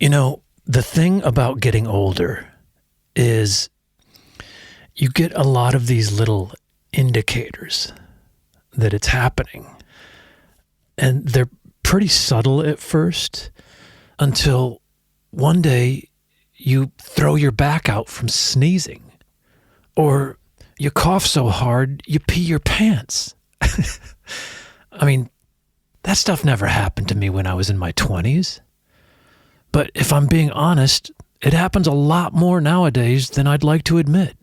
The thing about getting older is you get a lot of these little indicators that it's happening. And they're pretty subtle at first until one day you throw your back out from sneezing, or you cough so hard you pee your pants. I mean, that stuff never happened to me when I was in my 20s. But if I'm being honest, it happens a lot more nowadays than I'd like to admit.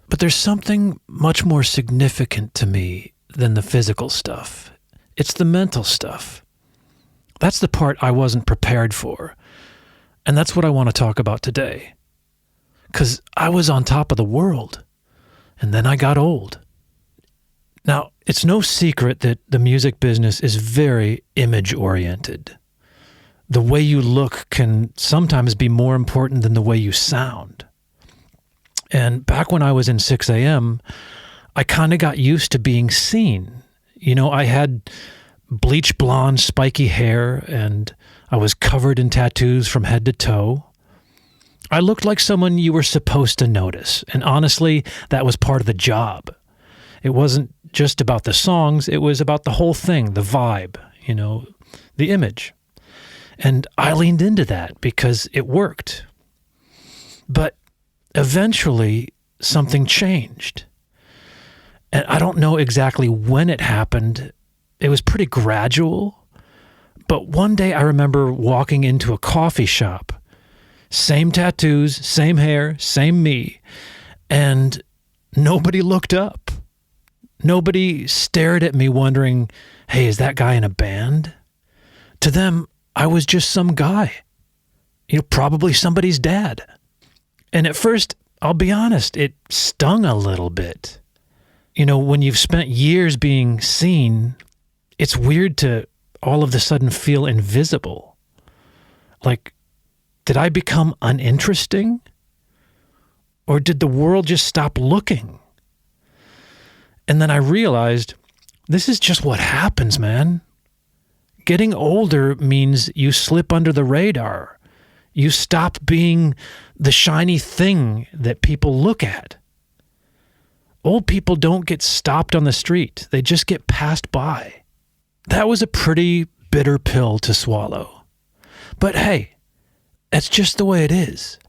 But there's something much more significant to me than the physical stuff. It's the mental stuff. That's the part I wasn't prepared for. And that's what I want to talk about today. Because I was on top of the world, and then I got old. Now, it's no secret that the music business is very image-oriented. The way you look can sometimes be more important than the way you sound. And back when I was in 6am, I kind of got used to being seen. I had bleach blonde, spiky hair, and I was covered in tattoos from head to toe. I looked like someone you were supposed to notice. And honestly, that was part of the job. It wasn't just about the songs. It was about the whole thing, the vibe, the image. And I leaned into that because it worked. But eventually, something changed. And I don't know exactly when it happened. It was pretty gradual. But one day I remember walking into a coffee shop. Same tattoos, same hair, same me. And nobody looked up. Nobody stared at me wondering, hey, is that guy in a band? To them, I was just some guy. Probably somebody's dad. And at first, I'll be honest, it stung a little bit. When you've spent years being seen, it's weird to all of a sudden feel invisible. Like, did I become uninteresting? Or did the world just stop looking? And then I realized, this is just what happens, man. Getting older means you slip under the radar. You stop being the shiny thing that people look at. Old people don't get stopped on the street. They just get passed by. That was a pretty bitter pill to swallow. But hey, that's just the way it is.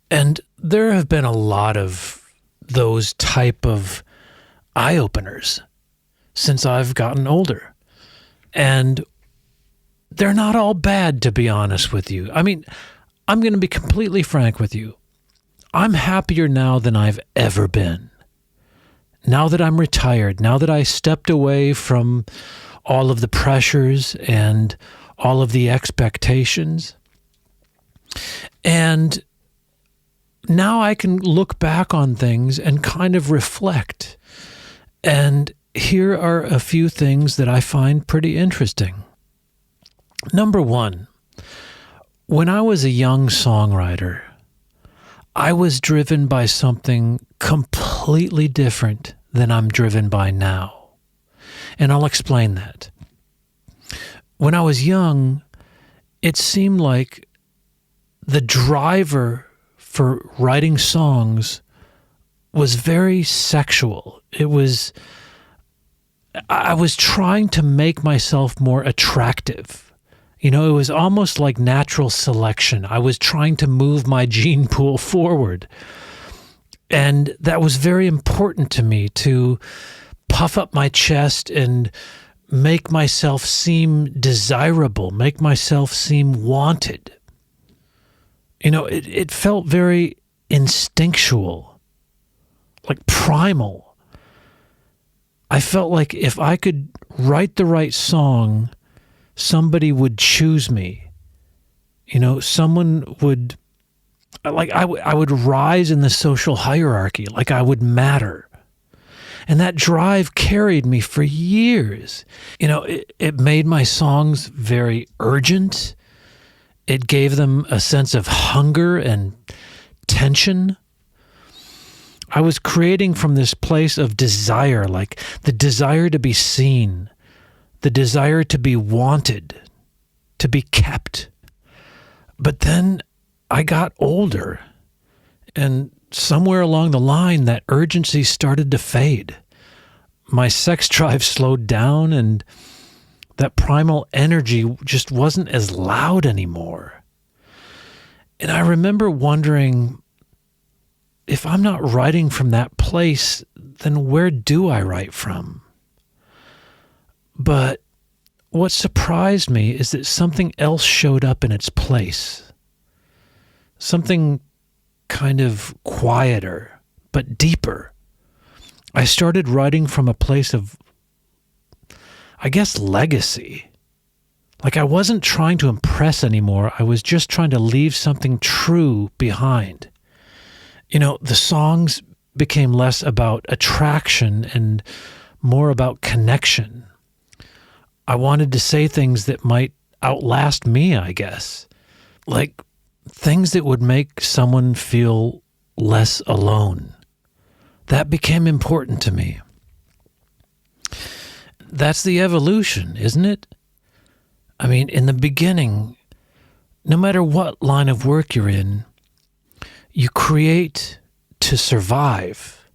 And there have been a lot of those type of eye-openers since I've gotten older. And they're not all bad, to be honest with you. I mean, I'm going to be completely frank with you. I'm happier now than I've ever been. Now that I'm retired, now that I stepped away from all of the pressures and all of the expectations, and now I can look back on things and kind of reflect. And here are a few things that I find pretty interesting. Number one, when I was a young songwriter, I was driven by something completely different than I'm driven by now. And I'll explain that. When I was young, it seemed like the driver for writing songs was very sexual. I was trying to make myself more attractive. It was almost like natural selection. I was trying to move my gene pool forward. And that was very important to me, to puff up my chest and make myself seem desirable, make myself seem wanted. It felt very instinctual, like primal. I felt like if I could write the right song, somebody would choose me. Someone would, I would rise in the social hierarchy, like I would matter. And that drive carried me for years. It made my songs very urgent. It gave them a sense of hunger and tension. I was creating from this place of desire, like the desire to be seen, the desire to be wanted, to be kept. But then I got older, and somewhere along the line, that urgency started to fade. My sex drive slowed down, and that primal energy just wasn't as loud anymore. And I remember wondering, if I'm not writing from that place, then where do I write from? But what surprised me is that something else showed up in its place. Something kind of quieter, but deeper. I started writing from a place of, I guess, legacy. Like I wasn't trying to impress anymore. I was just trying to leave something true behind. You know, the songs became less about attraction and more about connection. I wanted to say things that might outlast me, I guess. Like things that would make someone feel less alone. That became important to me. That's the evolution, isn't it? I mean, in the beginning, no matter what line of work you're in, you create to survive,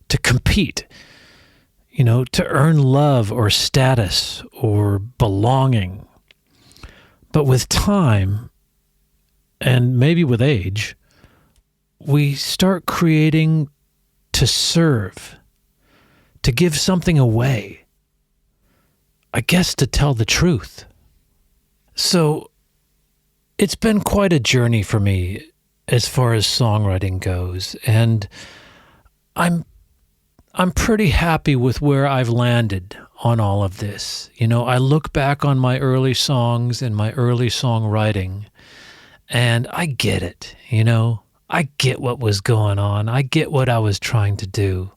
to compete, to earn love or status or belonging. But with time, and maybe with age, we start creating to serve, to give something away. I guess to tell the truth. So it's been quite a journey for me as far as songwriting goes, and I'm pretty happy with where I've landed on all of this. I look back on my early songs and my early songwriting, and I get it, I get what was going on. I get what I was trying to do.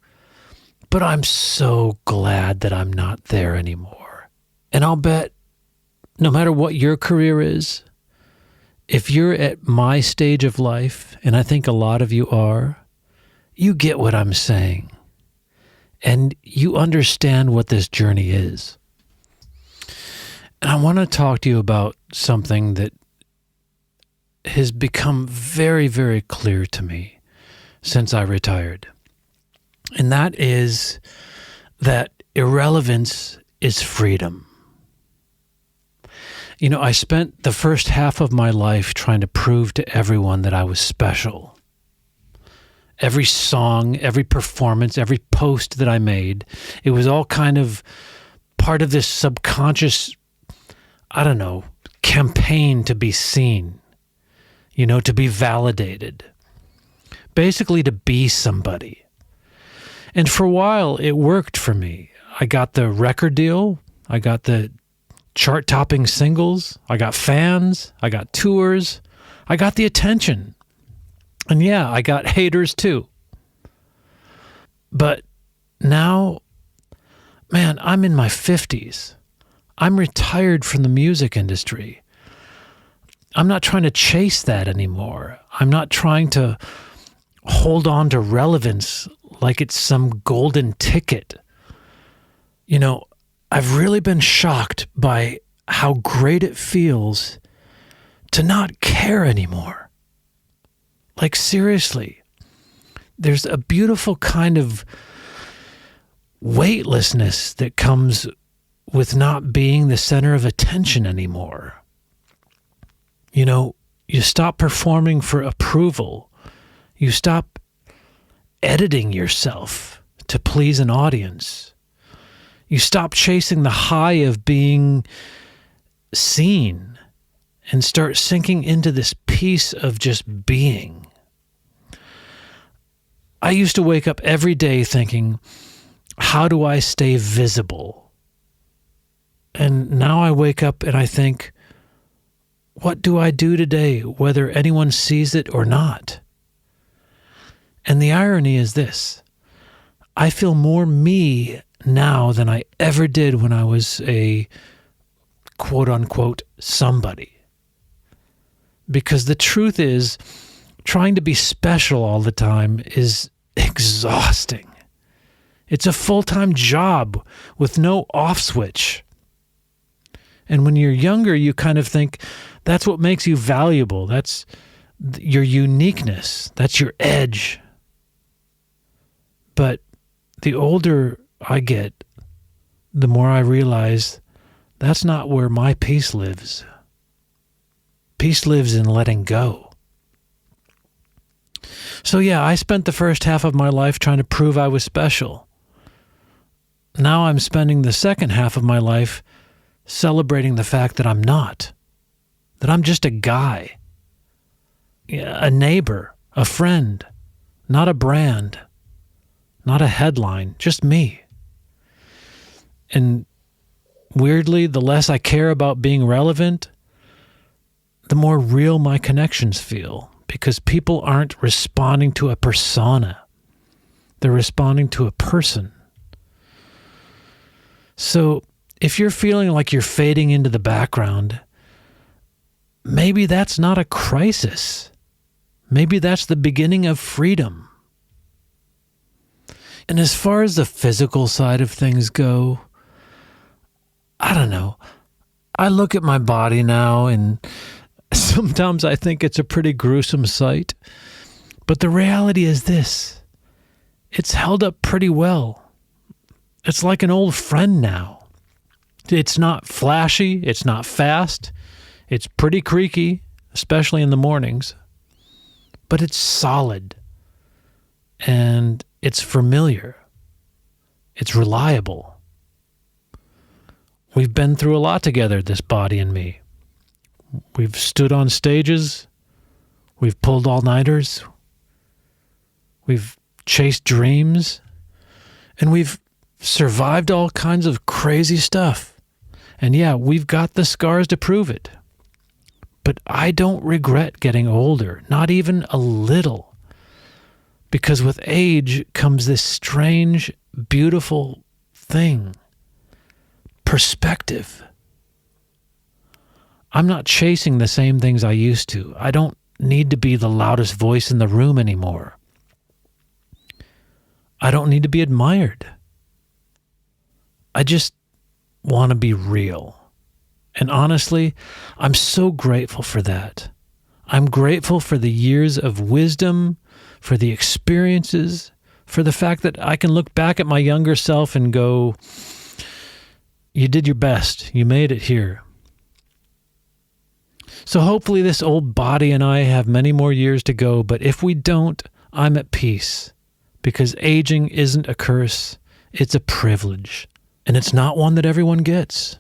But I'm so glad that I'm not there anymore. And I'll bet no matter what your career is, if you're at my stage of life, and I think a lot of you are, you get what I'm saying. And you understand what this journey is. And I want to talk to you about something that has become very, very clear to me since I retired. And that is that irrelevance is freedom. I spent the first half of my life trying to prove to everyone that I was special. Every song, every performance, every post that I made, it was all kind of part of this subconscious, campaign to be seen, to be validated. Basically to be somebody. And for a while, it worked for me. I got the record deal. I got the chart-topping singles. I got fans. I got tours. I got the attention. And yeah, I got haters too. But now, man, I'm in my 50s. I'm retired from the music industry. I'm not trying to chase that anymore. I'm not trying to hold on to relevance like it's some golden ticket. I've really been shocked by how great it feels to not care anymore. Like seriously, there's a beautiful kind of weightlessness that comes with not being the center of attention anymore. You stop performing for approval. You stop editing yourself to please an audience. You stop chasing the high of being seen and start sinking into this peace of just being. I used to wake up every day thinking, how do I stay visible? And now I wake up and I think, what do I do today, whether anyone sees it or not? And the irony is this: I feel more me now than I ever did when I was a quote-unquote somebody. Because the truth is, trying to be special all the time is exhausting. It's a full-time job with no off switch. And when you're younger, you kind of think, That's what makes you valuable. That's your uniqueness. That's your edge. But the older I get, the more I realize that's not where my peace lives. Peace lives in letting go. So yeah, I spent the first half of my life trying to prove I was special. Now I'm spending the second half of my life celebrating the fact that I'm not. That I'm just a guy. A neighbor. A friend. Not a brand. Not a headline. Just me. And weirdly, the less I care about being relevant, the more real my connections feel. Because people aren't responding to a persona. They're responding to a person. So if you're feeling like you're fading into the background, maybe that's not a crisis. Maybe that's the beginning of freedom. And as far as the physical side of things go, I don't know. I look at my body now and sometimes I think it's a pretty gruesome sight. But the reality is this. It's held up pretty well. It's like an old friend now. It's not flashy. It's not fast. It's pretty creaky, especially in the mornings. But it's solid. And it's familiar. It's reliable. We've been through a lot together, this body and me. We've stood on stages. We've pulled all-nighters. We've chased dreams. And we've survived all kinds of crazy stuff. And yeah, we've got the scars to prove it. But I don't regret getting older, not even a little. Because with age comes this strange, beautiful thing. Perspective. I'm not chasing the same things I used to. I don't need to be the loudest voice in the room anymore. I don't need to be admired. I just want to be real. And honestly, I'm so grateful for that. I'm grateful for the years of wisdom, for the experiences, for the fact that I can look back at my younger self and go, you did your best. You made it here. So hopefully this old body and I have many more years to go, but if we don't, I'm at peace. Because aging isn't a curse, it's a privilege. And it's not one that everyone gets.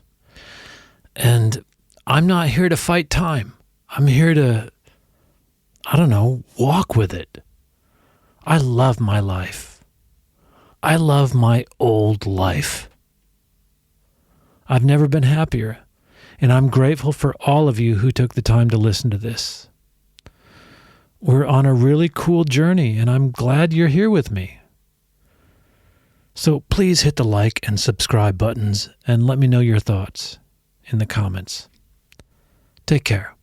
And I'm not here to fight time. I'm here to, walk with it. I love my life. I love my old life. I've never been happier. And I'm grateful for all of you who took the time to listen to this. We're on a really cool journey, and I'm glad you're here with me. So please hit the like and subscribe buttons and let me know your thoughts in the comments. Take care.